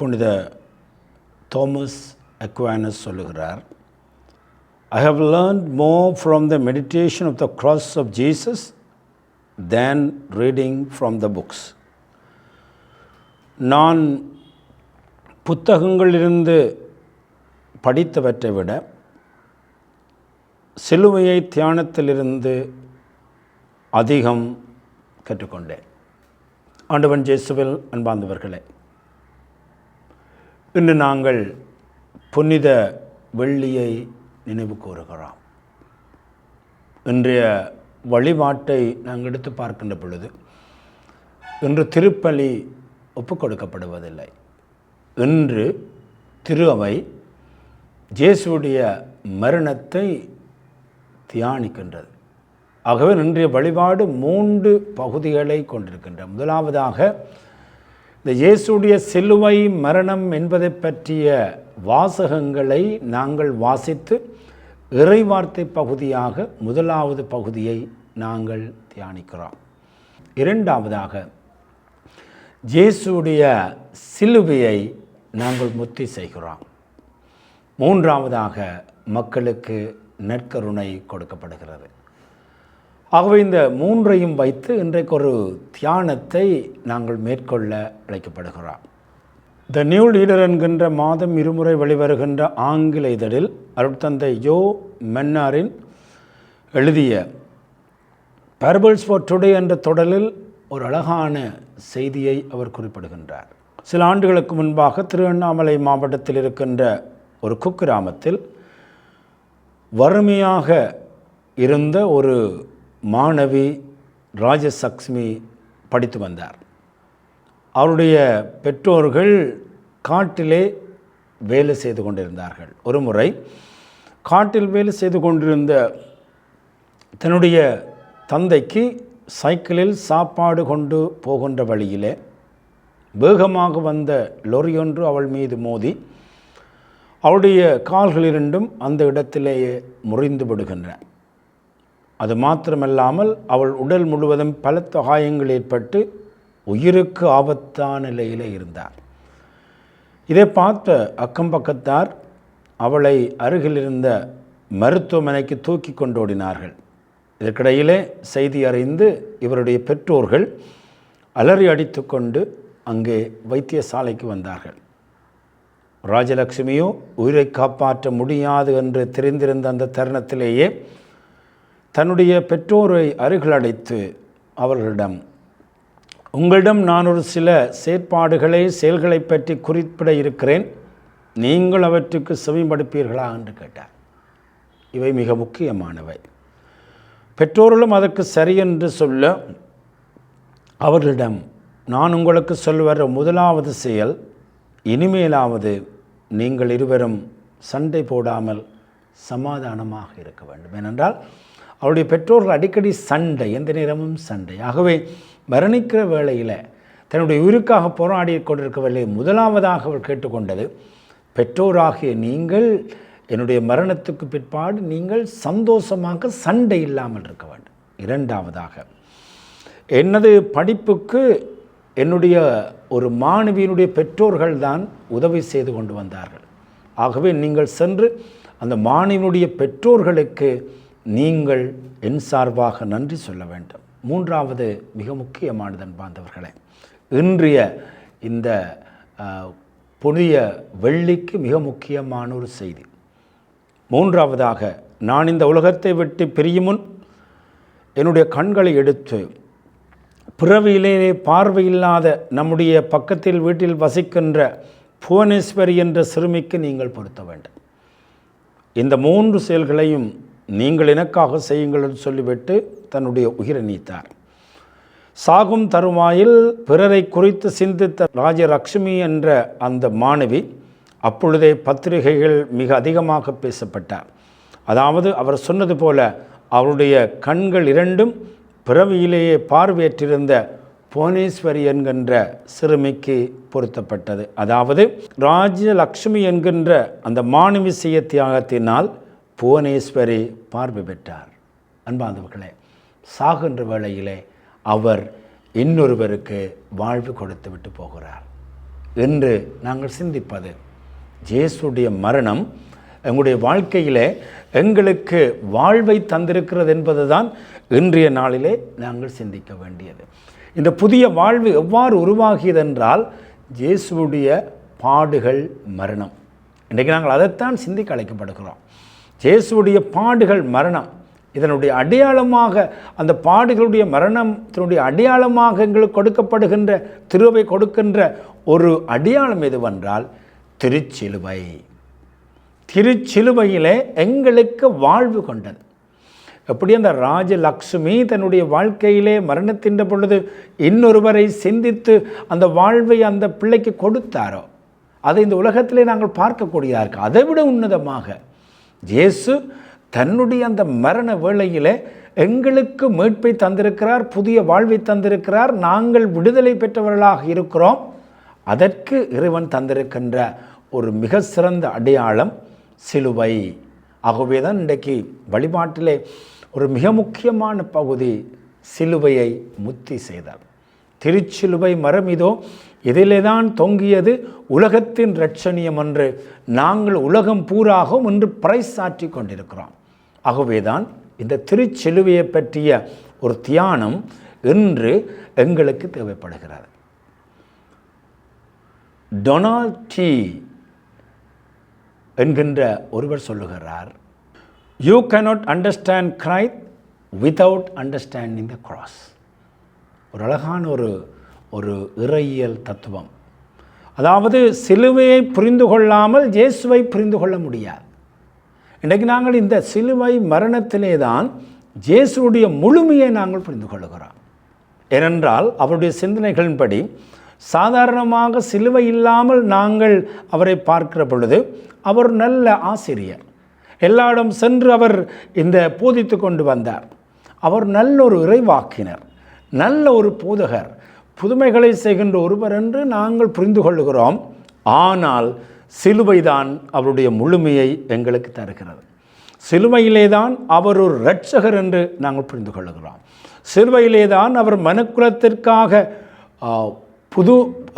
புனித தாமஸ் அக்வைனஸ் சொல்லுகிறார், I have learned more from the meditation of the cross of Jesus than reading from the books. நான் புத்தகங்களிலிருந்து படித்தவற்றை விட சிலுவையை தியானத்திலிருந்து அதிகம் கற்றுக்கொண்டேன். ஆண்டவன் இயேசுவில் அன்பார்ந்தவர்களே, இன்று நாங்கள் புனித வெள்ளியை நினைவு கூறுகிறோம். இன்றைய வழிபாட்டை நாங்கள் எடுத்து பார்க்கின்ற பொழுது இன்று திருப்பலி ஒப்புக் கொடுக்கப்படுவதில்லை. இன்று திரு அவை இயேசுவுடைய மரணத்தை தியானிக்கின்றது. ஆகவே இன்றைய வழிபாடு 3 பகுதிகளை கொண்டிருக்கின்ற. முதலாவதாக இந்த இயேசுடைய சிலுவை மரணம் என்பதை பற்றிய வாசகங்களை நாங்கள் வாசித்து இறைவார்த்தை பகுதியாக முதலாவது பகுதியை நாங்கள் தியானிக்கிறோம். இரண்டாவதாக இயேசுடைய சிலுவையை நாங்கள் முத்தி செய்கிறோம். மூன்றாவதாக மக்களுக்கு நற்கருணை கொடுக்கப்படுகிறது. ஆகவே இந்த 3ஐயும் வைத்து இன்றைக்கு ஒரு தியானத்தை நாங்கள் மேற்கொள்ள அழைக்கப்படுகிறோம். த நியூ லீடர் என்கின்ற மாதம் 2 முறை வெளிவருகின்ற ஆங்கில இதழில் அருட்தந்தை யோ மென்னாரின் எழுதிய பேரபிள்ஸ் ஃபார் டுடே என்ற தொடரில் ஒரு அழகான செய்தியை அவர் குறிப்பிடுகின்றார். சில ஆண்டுகளுக்கு முன்பாக திருவண்ணாமலை மாவட்டத்தில் இருக்கின்ற ஒரு குக்கிராமத்தில் வறுமையாக இருந்த ஒரு மாணவி ராஜலக்ஷ்மி படித்து வந்தார். அவருடைய பெற்றோர்கள் காட்டிலே வேலை செய்து கொண்டிருந்தார்கள். ஒரு முறை காட்டில் வேலை செய்து கொண்டிருந்த தன்னுடைய தந்தைக்கு சைக்கிளில் சாப்பாடு கொண்டு போகின்ற வழியிலே வேகமாக வந்த லொரியொன்று அவள் மீது மோதி அவளுடைய கால்கள் இரண்டும் அந்த இடத்திலேயே முறிந்து விடுகின்றன. அது மாத்திரமல்லாமல் அவள் உடல் முழுவதும் பலத்த காயங்கள் ஏற்பட்டு உயிருக்கு ஆபத்தான நிலையில் இருந்தார். இதை பார்த்த அக்கம் பக்கத்தார் அவளை அருகில் இருந்த மருத்துவமனைக்கு தூக்கி கொண்டோடினார்கள். இதற்கிடையிலே செய்தி அறிந்து இவருடைய பெற்றோர்கள் அலறி அடித்து கொண்டு அங்கே வைத்தியசாலைக்கு வந்தார்கள். ராஜலக்ஷ்மியோ உயிரை காப்பாற்ற முடியாது என்று தெரிந்திருந்த அந்த தருணத்திலேயே தன்னுடைய பெற்றோரை அருகில் அழைத்து அவர்களிடம், உங்களிடம் நான் ஒரு சில செயல்களை பற்றி குறிப்பிட இருக்கிறேன், நீங்கள் அவற்றுக்கு செவிமடுப்பீர்களா என்று கேட்டார். இவை மிக முக்கியமானவை. பெற்றோர்களும் அதற்கு சரியென்று சொல்ல அவர்களிடம், நான் உங்களுக்கு சொல்லுகிற முதலாவது செயல், இனிமேலாவது நீங்கள் இருவரும் சண்டை போடாமல் சமாதானமாக இருக்க வேண்டும். ஏனென்றால் அவருடைய பெற்றோர்கள் அடிக்கடி சண்டை, எந்த நேரமும் சண்டை. ஆகவே மரணிக்கிற வேளையில் தன்னுடைய உயிருக்காக போராடி கொண்டிருக்கவில்லை. முதலாவதாக அவர் கேட்டுக்கொண்டது, பெற்றோராகிய நீங்கள் என்னுடைய மரணத்துக்கு பிற்பாடு நீங்கள் சந்தோஷமாக சண்டை இல்லாமல் இருக்க வேண்டும். இரண்டாவதாக, எனது படிப்புக்கு என்னுடைய ஒரு மாணவியினுடைய பெற்றோர்கள் தான் உதவி செய்து கொண்டு வந்தார்கள். ஆகவே நீங்கள் சென்று அந்த மாணவியினுடைய பெற்றோர்களுக்கு நீங்கள் என் சார்பாக நன்றி சொல்ல வேண்டும். மூன்றாவது மிக முக்கியமானது அன்பார்ந்தவர்களே, இன்றைய இந்த புனித வெள்ளிக்கு மிக முக்கியமான ஒரு செய்தி. மூன்றாவதாக, நான் இந்த உலகத்தை விட்டு பிரியும் முன் என்னுடைய கண்களை எடுத்து பிறவியிலே பார்வையில்லாத நம்முடைய பக்கத்தில் வீட்டில் வசிக்கின்ற புவனேஸ்வரி என்ற சிறுமிக்கு நீங்கள் பொருத்த வேண்டும். இந்த 3 செயல்களையும் நீங்கள் எனக்காக செய்யுங்கள் என்று சொல்லிவிட்டு தன்னுடைய உயிரை நீத்தார். சாகும் தருவாயில் பிறரை குறித்து சிந்தித்த ராஜலக்ஷ்மி என்ற அந்த மாணவி அப்பொழுதே பத்திரிகைகள் மிக அதிகமாக பேசப்பட்டார். அதாவது அவர் சொன்னது போல அவருடைய கண்கள் இரண்டும் பிறவியிலேயே பார்வையற்றிருந்த புவனேஸ்வரி என்கின்ற சிறுமிக்கு பொருத்தப்பட்டது. அதாவது ராஜலக்ஷ்மி என்கின்ற அந்த மாணவி செய்ய தியாகத்தினால் புவனேஸ்வரி பார்வை பெற்றார். அன்பார்ந்தவர்களே, சாகின்ற வேளையிலே அவர் இன்னொருவருக்கு வாழ்வு கொடுத்து விட்டு போகிறார். என்று நாங்கள் சிந்திப்பது. இயேசுடைய மரணம் எங்களுடைய வாழ்க்கையிலே எங்களுக்கு வாழ்வை தந்திருக்கிறது என்பது தான் இன்றைய நாளிலே நாங்கள் சிந்திக்க வேண்டியது. இந்த புதிய வாழ்வு எவ்வாறு உருவாகியது என்றால் இயேசுடைய பாடுகள், மரணம். இன்றைக்கு நாங்கள் அதைத்தான் சிந்திக்க அழைக்கப்படுகிறோம். இயேசுடைய பாடுகள், மரணம், இதனுடைய அடையாளமாக, அந்த பாடுகளுடைய மரணத்தினுடைய அடையாளமாக எங்களுக்கு கொடுக்கப்படுகின்ற, திருவை கொடுக்கின்ற ஒரு அடையாளம் எதுவென்றால் திருச்சிலுவை. திருச்சிலுவையிலே எங்களுக்கு வாழ்வு கொண்டது. எப்படி அந்த ராஜலக்ஷ்மி தன்னுடைய வாழ்க்கையிலே மரணத்தின் பொழுது இன்னொருவரை சிந்தித்து அந்த வாழ்வை அந்த பிள்ளைக்கு கொடுத்தாரோ, அதை இந்த உலகத்திலே நாங்கள் பார்க்கக்கூடியதாக இருக்கு. அதைவிட உன்னதமாக இயேசு தன்னுடைய அந்த மரண வேளையிலே எங்களுக்கு மீட்பை தந்திருக்கிறார், புதிய வாழ்வை தந்திருக்கிறார். நாங்கள் விடுதலை பெற்றவர்களாக இருக்கிறோம். அதற்கு இறைவன் தந்திருக்கின்ற ஒரு மிக சிறந்த அடையாளம் சிலுவை. ஆகவே தான் இன்றைக்கு வழிபாட்டிலே ஒரு மிக முக்கியமான பகுதி சிலுவையை முத்தி செய்தார். திருச்சிலுவை மரம் இதோ, இதிலே தான் தொங்கியது உலகத்தின் இரட்சணியம் என்று நாங்கள் உலகம் பூராகவும் இன்று பறைசாற்றி கொண்டிருக்கிறோம். ஆகவே தான் இந்த திருச்சிலுவையை பற்றிய ஒரு தியானம் இன்று எங்களுக்கு தேவைப்படுகிறது. டொனால்ட் டி என்கின்ற ஒருவர் சொல்லுகிறார், you cannot understand Christ without understanding the cross. ஒரு அழகான ஒரு இறையியல் தத்துவம். அதாவது சிலுவையை புரிந்து கொள்ளாமல் இயேசுவை புரிந்து கொள்ள முடியாது. இன்றைக்கு நாங்கள் இந்த சிலுவை மரணத்திலே தான் இயேசுடைய முழுமையை நாங்கள் புரிந்து கொள்கிறோம். ஏனென்றால் அவருடைய சிந்தனைகளின்படி சாதாரணமாக சிலுவை இல்லாமல் நாங்கள் அவரை பார்க்கிற பொழுது அவர் நல்ல ஆசிரியர், எல்லா இடம் சென்று அவர் இந்த போதித்து கொண்டு வந்தார். அவர் நல்ல ஒரு இறைவாக்கினர், நல்ல ஒரு போதகர், புதுமைகளை செய்கின்ற ஒருவர் என்று நாங்கள் புரிந்து கொள்கிறோம். ஆனால் சிலுவை தான் அவருடைய முழுமையை எங்களுக்கு தருகிறது. சிலுவையிலே தான் அவர் ஒரு இரட்சகர் என்று நாங்கள் புரிந்து கொள்கிறோம். சிலுவையிலே தான் அவர் மனுக்குலத்திற்காக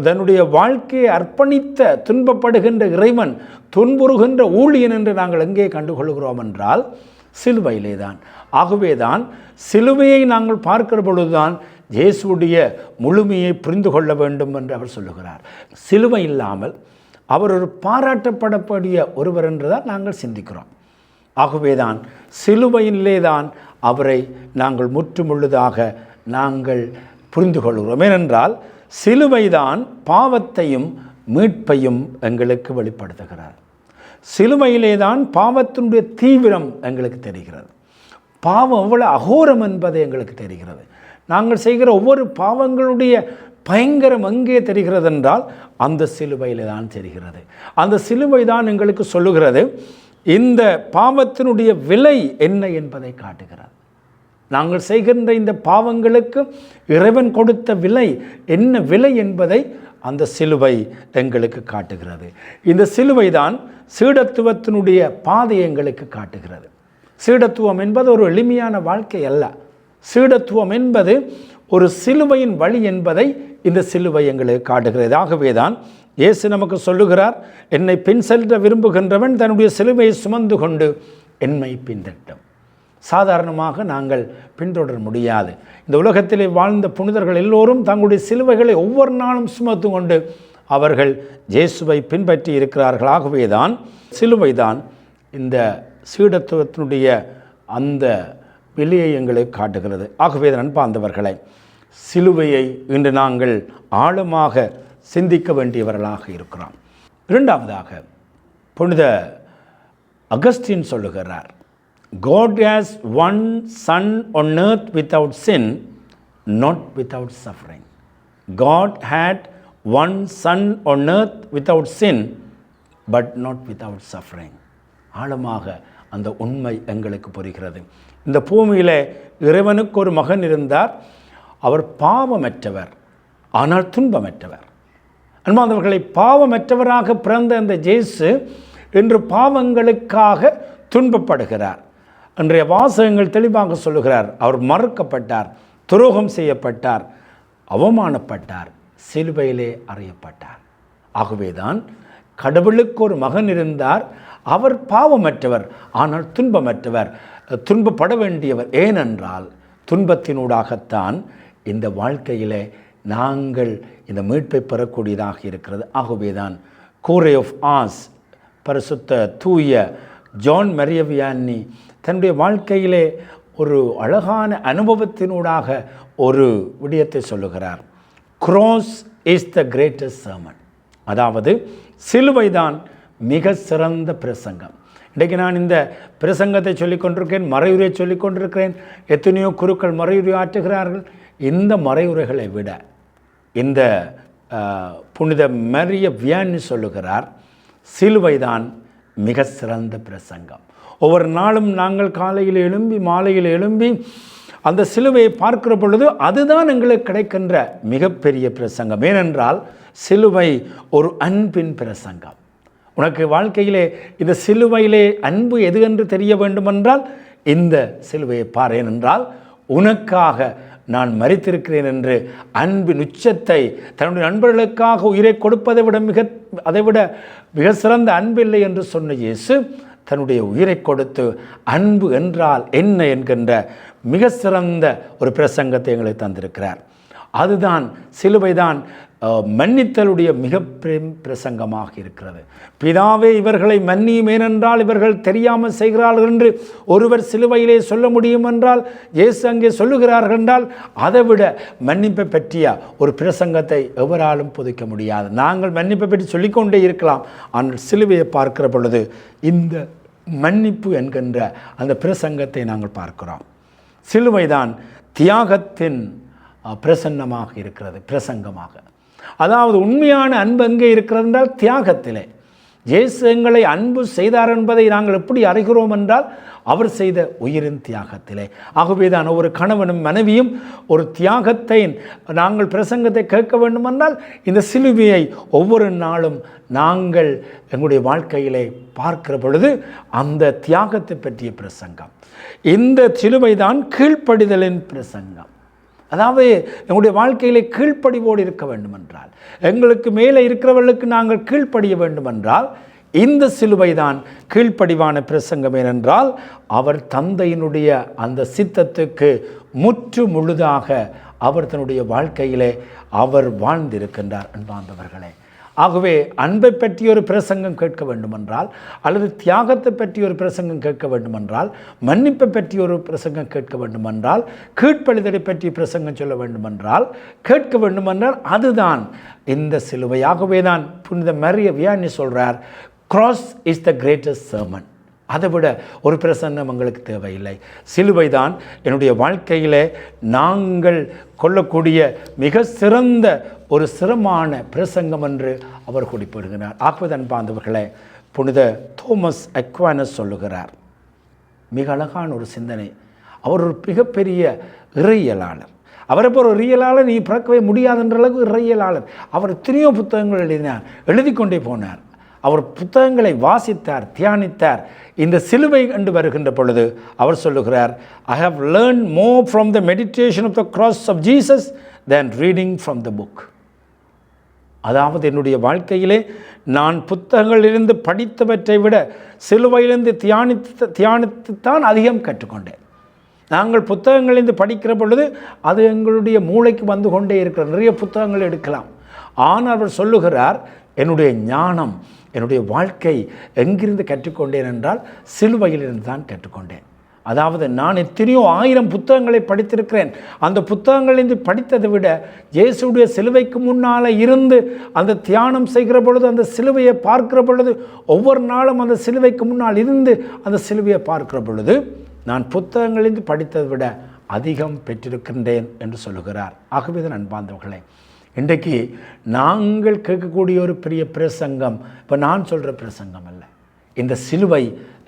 தன்னுடைய வாழ்க்கையை அர்ப்பணித்த, துன்பப்படுகின்ற இறைவன், துன்புறுகின்ற ஊழியன் என்று நாங்கள் எங்கே கண்டுகொள்கிறோம் என்றால் சிலுவையிலே தான். ஆகவே தான் சிலுவையை நாங்கள் பார்க்கிற பொழுதுதான் இயேசுடைய முழுமையை புரிந்து கொள்ள வேண்டும் என்று அவர் சொல்லுகிறார். சிலுவை இல்லாமல் அவர் ஒரு பாராட்டப்படக்கூடிய ஒருவர் என்று தான் நாங்கள் சிந்திக்கிறோம். ஆகவே தான் சிலுவையிலே தான் அவரை நாங்கள் முற்றுமுழுதாக நாங்கள் புரிந்து கொள்கிறோம். ஏனென்றால் சிலுவைதான் பாவத்தையும் மீட்பையும் எங்களுக்கு வெளிப்படுத்துகிறார். சிலுவையிலே தான் பாவத்தினுடைய தீவிரம் எங்களுக்கு தெரிகிறது. பாவம் எவ்வளவு அகோரம் என்பது எங்களுக்கு தெரிகிறது. நாங்கள் செய்கிற ஒவ்வொரு பாவங்களுடைய பயங்கரம் எங்கே தெரிகிறது என்றால் அந்த சிலுவையிலே தான் தெரிகிறது. அந்த சிலுவை தான் எங்களுக்கு சொல்லுகிறது இந்த பாவத்தினுடைய விலை என்ன என்பதை காட்டுகிறது. நாங்கள் செய்கின்ற இந்த பாவங்களுக்கு இறைவன் கொடுத்த விலை என்ன விலை என்பதை அந்த சிலுவை எங்களுக்கு காட்டுகிறது. இந்த சிலுவை தான் சீடத்துவத்தினுடைய பாதை எங்களுக்கு காட்டுகிறது. சீடத்துவம் என்பது ஒரு எளிமையான வாழ்க்கை அல்ல. சீடத்துவம் என்பது ஒரு சிலுவையின் வழி என்பதை இந்த சிலுவை எங்களுக்கு காட்டுகிறது. ஆகவே தான் இயேசு நமக்கு சொல்லுகிறார், என்னை பின் செல்ல விரும்புகின்றவன் தன்னுடைய சிலுவையை சுமந்து கொண்டு என்னை பின்தட்டும். சாதாரணமாக நாங்கள் பின்தொடர முடியாது. இந்த உலகத்திலே வாழ்ந்த புனிதர்கள் எல்லோரும் தங்களுடைய சிலுவைகளை ஒவ்வொரு நாளும் சுமத்து கொண்டு அவர்கள் இயேசுவை பின்பற்றி இருக்கிறார்கள். ஆகவே தான் சிலுவை தான் இந்த சீடத்துவத்தினுடைய அந்த விலையை எங்களுக்கு காட்டுகிறது. ஆகவே தான் அன்பார்ந்தவர்களை, சிலுவையை இன்று நாங்கள் ஆழமாக சிந்திக்க வேண்டியவர்களாக இருக்கிறோம். இரண்டாவதாக புனித அகஸ்டின் சொல்லுகிறார், God has one son on earth without sin, not without suffering. God had one son on earth without sin, but not without suffering. ஆழமாக அந்த உண்மை எங்களுக்கு புரிகிறது. இந்த பூமியிலே இறைவனுக்கு ஒரு மகன் இருந்தார். அவர் பாவமற்றவர், ஆனால் துன்பமற்றவர். அன்பார்ந்தவர்களை, பாவமற்றவராக பிறந்த அந்த இயேசு இன்று பாவங்களுக்காக துன்பப்படுகிறார். அன்றைய வாசகங்கள் தெளிவாக சொல்லுகிறார், அவர் மறுக்கப்பட்டார், துரோகம் செய்யப்பட்டார், அவமானப்பட்டார், சிலுவையிலே அறையப்பட்டார். ஆகவேதான் கடவுளுக்கு ஒரு மகன் இருந்தார், அவர் பாவமற்றவர், ஆனால் துன்பமற்றவர், துன்பப்பட வேண்டியவர். ஏனென்றால் துன்பத்தினூடாகத்தான் இந்த வாழ்க்கையிலே நாங்கள் இந்த மீட்பை பெறக்கூடியதாக இருக்கிறது. ஆகவேதான் கூரை ஆஃப் ஆஸ் பரிசுத்த தூய ஜான் மரிய வியானி தன்னுடைய வாழ்க்கையிலே ஒரு அழகான அனுபவத்தினூடாக ஒரு விடயத்தை சொல்லுகிறார். cross is the greatest sermon. அதாவது சிலுவைதான் மிக சிறந்த பிரசங்கம். இன்றைக்கு நான் இந்த பிரசங்கத்தை சொல்லிக் கொண்டிருக்கிறேன், மறையுரையை சொல்லிக் கொண்டிருக்கிறேன். எத்தனையோ குருக்கள் மறையுரை ஆற்றுகிறார்கள். இந்த மறையுரைகளை விட இந்த புனித மரிய வியானி சொல்லுகிறார், சிலுவைதான் மிக சிறந்த பிரசங்கம். ஒவ்வொரு நாளும் நாங்கள் காலையில் எழும்பி மாலையில் எழும்பி அந்த சிலுவையை பார்க்கிற பொழுது அதுதான் எங்களுக்கு கிடைக்கின்ற மிகப்பெரிய பிரசங்கம். ஏனென்றால் சிலுவை ஒரு அன்பின் பிரசங்கம். உனக்கு வாழ்க்கையிலே இந்த சிலுவையிலே அன்பு எது என்று தெரிய வேண்டுமென்றால் இந்த சிலுவையை பார். ஏனென்றால் உனக்காக நான் மரித்திருக்கிறேன் என்று அன்பின் உச்சத்தை தன்னுடைய நண்பர்களுக்காக உயிரை கொடுப்பதை விட அதைவிட மிக சிறந்த அன்பில்லை என்று சொன்ன இயேசு தன்னுடைய உயிரை கொடுத்து அன்பு என்றால் என்ன என்கின்ற மிக சிறந்த ஒரு பிரசங்கத்தை எங்களுக்கு தந்திருக்கிறார். அதுதான் சிலுவைதான் மன்னித்தலுடைய மிக பிரசங்கமாக இருக்கிறது. பிதாவே இவர்களை மன்னியும், ஏனென்றால் இவர்கள் தெரியாமல் செய்கிறார்கள் என்று ஒருவர் சிலுவையிலே சொல்ல முடியும் என்றால், இயேசு அங்கே சொல்லுகிறார்கள் என்றால், அதைவிட மன்னிப்பை பற்றிய ஒரு பிரசங்கத்தை எவராலும் புதைக்க முடியாது. நாங்கள் மன்னிப்பை பற்றி சொல்லிக்கொண்டே இருக்கலாம், ஆனால் சிலுவையை பார்க்கிற பொழுது இந்த மன்னிப்பு என்கின்ற அந்த பிரசங்கத்தை நாங்கள் பார்க்கிறோம். சிலுவைதான் தியாகத்தின் பிரசன்னமாக இருக்கிறது, பிரசங்கமாக. அதாவது உண்மையான அன்பு எங்கே இருக்கிறது என்றால் தியாகத்திலே. இயேசு எங்களை அன்பு செய்தார் என்பதை நாங்கள் எப்படி அறிகிறோம் என்றால் அவர் செய்த உயிரின் தியாகத்திலே. ஆகவே தான் ஒவ்வொரு கணவனும் மனைவியும் ஒரு தியாகத்தை நாங்கள் பிரசங்கத்தை கேட்க வேண்டுமென்றால் இந்த சிலுவையை ஒவ்வொரு நாளும் நாங்கள் எங்களுடைய வாழ்க்கையிலே பார்க்கிற பொழுது அந்த தியாகத்தை பற்றிய பிரசங்கம். இந்த சிலுவை தான் கீழ்ப்படிதலின் பிரசங்கம். அதாவது எங்களுடைய வாழ்க்கையிலே கீழ்ப்படிவோடு இருக்க வேண்டுமென்றால், எங்களுக்கு மேலே இருக்கிறவர்களுக்கு நாங்கள் கீழ்ப்படிய வேண்டுமென்றால் இந்த சிலுவை தான் கீழ்ப்படிவான பிரசங்கம். ஏனென்றால் அவர் தந்தையினுடைய அந்த சித்தத்துக்கு முற்று முழுதாக அவர் தன்னுடைய வாழ்க்கையிலே அவர் வாழ்ந்திருக்கின்றார். அன்பார்ந்தவர்களே, ஆகவே அன்பை பற்றி ஒரு பிரசங்கம் கேட்க வேண்டுமென்றால், அல்லது தியாகத்தை பற்றி ஒரு பிரசங்கம் கேட்க வேண்டுமென்றால், மன்னிப்பை பற்றி ஒரு பிரசங்கம் கேட்க வேண்டுமென்றால், கீழ்ப்படிதலை பற்றி பிரசங்கம் சொல்ல வேண்டுமென்றால், கேட்க வேண்டுமென்றால் அதுதான் இந்த சிலுவை. ஆகவே தான் புனித மரிய வியானி சொல்கிறார், cross is the greatest sermon. அதை விட ஒரு பிரசன்னம் எங்களுக்கு தேவையில்லை. சிலுவை தான் என்னுடைய வாழ்க்கையிலே நாங்கள் கொள்ளக்கூடிய மிக சிறந்த ஒரு சிரமமான பிரசங்கம் என்று அவர் குறிப்பிடுகிறார். ஆகவே அன்பார்ந்தவர்களே, புனித தோமஸ் அக்வானஸ் சொல்லுகிறார், மிக அழகான ஒரு சிந்தனை. அவர் ஒரு மிகப்பெரிய இறையியலாளர். அவரை போல ஒரு இறையியலாளர் நீ பிறக்கவே முடியாதுன்ற அளவுக்கு இறையியலாளர். அவர் எத்தனையோ புத்தகங்கள் எழுதினார், எழுதி கொண்டே போனார். அவர் புத்தகங்களை வாசித்தார், தியானித்தார். இந்த சிலுவை கண்டு வருகின்ற பொழுது அவர் சொல்லுகிறார், I have learned more from the meditation of the cross of Jesus than reading from the book. அதாவது என்னுடைய வாழ்க்கையிலே நான் புத்தகங்களிலிருந்து படித்தவற்றை விட சிலுவையிலிருந்து தியானித்துத்தான் அதிகம் கற்றுக்கொண்டேன். நாங்கள் புத்தகங்களிலிருந்து படிக்கிற பொழுது அது எங்களுடைய மூளைக்கு வந்து கொண்டே இருக்கிற நிறைய புத்தகங்கள் எடுக்கலாம். ஆனால் அவர் சொல்லுகிறார், என்னுடைய ஞானம், என்னுடைய வாழ்க்கை எங்கிருந்து கற்றுக்கொண்டேன் என்றால் சிலுவையிலிருந்து தான் கற்றுக்கொண்டேன். அதாவது நான் எத்தனையோ 1000 புத்தகங்களை படித்திருக்கிறேன். அந்த புத்தகங்களிலிருந்து படித்ததை விட இயேசுடைய சிலுவைக்கு முன்னால் இருந்து அந்த தியானம் செய்கிற பொழுது, அந்த சிலுவையை பார்க்கிற பொழுது, ஒவ்வொரு நாளும் அந்த சிலுவைக்கு முன்னால் இருந்து அந்த சிலுவையை பார்க்கிற பொழுது நான் புத்தகங்களிலிருந்து படித்ததை விட அதிகம் பெற்றிருக்கின்றேன் என்று சொல்லுகிறார். ஆகவே தான் அன்பார்ந்தவர்களே, இன்றைக்கு நாங்கள் கேட்கக்கூடிய ஒரு பெரிய பிரசங்கம் இப்போ நான் சொல்கிற பிரசங்கம் அல்ல, இந்த சிலுவை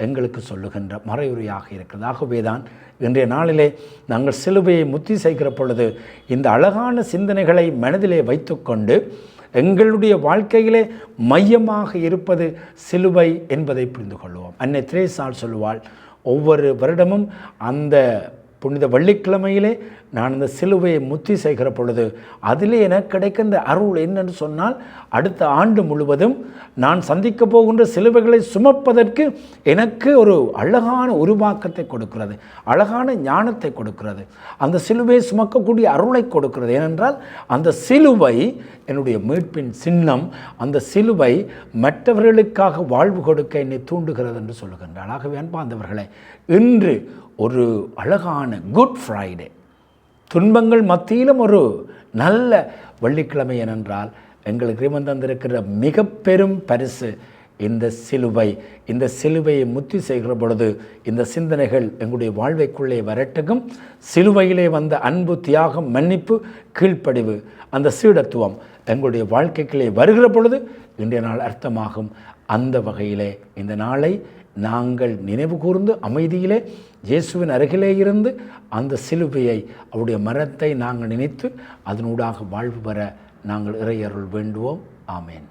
எங்களுக்கு சொல்லுகின்ற மறையுரையாக இருக்கிறது. ஆகவே தான் இன்றைய நாளிலே நாங்கள் சிலுவையை முத்தி செய்கிற பொழுது இந்த அழகான சிந்தனைகளை மனதிலே வைத்துக்கொண்டு எங்களுடைய வாழ்க்கையிலே மையமாக இருப்பது சிலுவை என்பதை புரிந்து கொள்வோம். அன்னை திரேசாள் சொல்லுவாள், ஒவ்வொரு வருடமும் அந்த புனித வெள்ளிக்கிழமையிலே நான் இந்த சிலுவையை முத்தி செய்கிற பொழுது அதிலே எனக்கு கிடைக்கின்ற அருள் என்னென்னு சொன்னால், அடுத்த ஆண்டு முழுவதும் நான் சந்திக்க போகின்ற சிலுவைகளை சுமப்பதற்கு எனக்கு ஒரு அழகான உருவாக்கத்தை கொடுக்கிறது, அழகான ஞானத்தை கொடுக்கிறது, அந்த சிலுவையை சுமக்கக்கூடிய அருளை கொடுக்கிறது. ஏனென்றால் அந்த சிலுவை என்னுடைய மீட்பின் சின்னம், அந்த சிலுவை மற்றவர்களுக்காக வாழ்வு கொடுக்க என்னை தூண்டுகிறது என்று சொல்லுகின்றார். ஆகவே அன்பார்ந்தவர்களே, இன்று ஒரு அழகான குட் ஃப்ரைடே, துன்பங்கள் மத்தியிலும் ஒரு நல்ல வெள்ளிக்கிழமை. ஏனென்றால் எங்களுக்கு இறைவன் தந்திருக்கிற மிக பெரும் பரிசு இந்த சிலுவை. இந்த சிலுவையை முத்தி செய்கிற பொழுது இந்த சிந்தனைகள் எங்களுடைய வாழ்வைக்குள்ளே வரட்டுக்கும். சிலுவையிலே வந்த அன்பு, தியாகம், மன்னிப்பு, கீழ்ப்படிவு, அந்த சீடத்துவம் எங்களுடைய வாழ்க்கைக்குள்ளே வருகிற பொழுது இன்றைய நாள் அர்த்தமாகும். அந்த வகையிலே இந்த நாளை நாங்கள் நினைவு கூர்ந்து அமைதியிலே இயேசுவின் அருகிலே இருந்து அந்த சிலுவையை, அவருடைய மரத்தை நாங்கள் நினைத்து அதனூடாக வாழ்வு பெற நாங்கள் இறையருள் வேண்டுவோம். ஆமேன்.